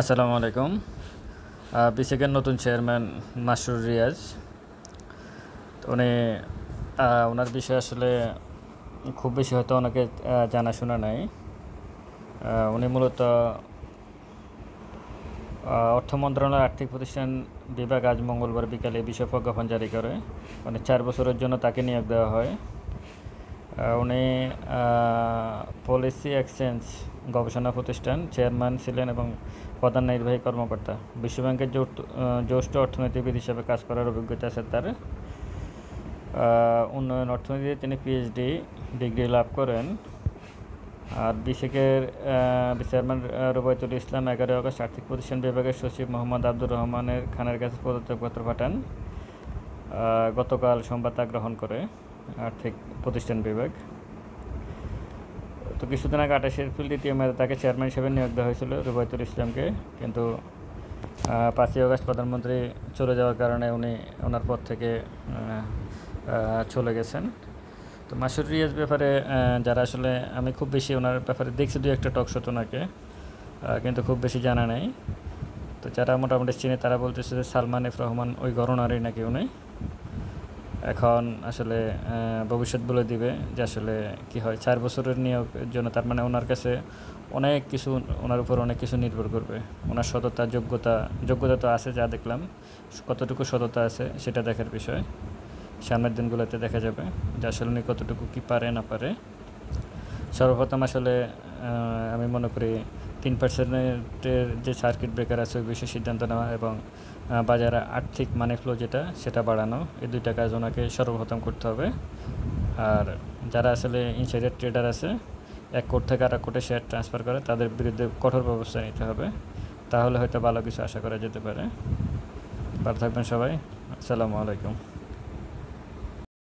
আসসালামু আলাইকুম। বিসিকের নতুন চেয়ারম্যান মাসরুর রিয়াজ, উনি ওনার বিষয়ে আসলে খুব বেশি হয়তো ওনাকে জানাশোনা নাই। উনি মূলত অর্থ মন্ত্রণালয়ের আর্থিক প্রতিষ্ঠান বিভাগ আজ মঙ্গলবার বিকালে এই বিষয়ে প্রজ্ঞাপন জারি করে। মানে 4 বছরের জন্য তাকে নিয়োগ দেওয়া হয়। উনি পলিসি এক্সচেঞ্জ গবেষণা প্রতিষ্ঠান চেয়ারম্যান ছিলেন এবং প্রধান নির্বাহী কর্মকর্তা। বিশ্বব্যাংকের জ্যেষ্ঠ অর্থনীতিবিদ হিসেবে কাজ করার অভিজ্ঞতা আছে তার। উন্নয়ন অর্থনীতিতে তিনি পিএইচডি ডিগ্রি লাভ করেন। আর বিসিকের চেয়ারম্যান রুবাইতুল ইসলাম 11 আগস্ট আর্থিক প্রতিষ্ঠান বিভাগের সচিব মোহাম্মদ আব্দুর রহমানের খানের কাছে পদত্যাগপত্র পাঠান। গতকাল সোমবার তা গ্রহণ করে আর্থিক প্রতিষ্ঠান বিভাগ। তো কিছুদিন আগে 28 এপ্রিল দ্বিতীয় মেয়াদে তাকে চেয়ারম্যান হিসেবে নিয়োগ দেওয়া হয়েছিল রুবাইতুল ইসলামকে, কিন্তু 5 আগস্ট প্রধানমন্ত্রী চলে যাওয়ার কারণে উনি ওনার পদ থেকে চলে গেছেন। তো মাসুর রিয়াজ ব্যাপারে যারা আসলে আমি খুব বেশি ওনার ব্যাপারে দেখছি, 2-1টা টক শো ওনাকে, কিন্তু খুব বেশি জানা নেই। তো যারা মোটামুটি চিনে তারা বলতেছে যে সালমান এফ রহমান ওই ঘরনারই নাকি উনি। এখন আসলে ভবিষ্যৎ বলে দিবে যে আসলে কী হয়। 4 বছরের নিয়োগের জন্য তার মানে ওনার কাছে অনেক কিছু, ওনার উপর অনেক কিছু নির্ভর করবে। ওনার সততা যোগ্যতা তো আছে, যা দেখলাম, কতটুকু সততা আছে সেটা দেখার বিষয়। সামনের দিনগুলোতে দেখা যাবে যে আসলে উনি কতটুকু কী পারে না পারে। সর্বপ্রথম আসলে আমি মনে করি 3%-এর যে সার্কিট ব্রেকার আছে ওই বিষয়ে সিদ্ধান্ত নেওয়া এবং বাজারে আর্থিক মানি ফ্লো সেটা বাড়ানো, এই 2টা কাজ ওনাকে সর্বপ্রথম করতে হবে। আর যারা আসলে ইনসাইডার ট্রেডার আছে, এক কোট থেকে আরেক কোটে শেয়ার ট্রান্সফার করে, তাদের বিরুদ্ধে কঠোর ব্যবস্থা নিতে হবে। তাহলে হয়তো ভালো কিছু আশা করা যেতে পারে। ভালো থাকবেন সবাই। আসসালামু আলাইকুম।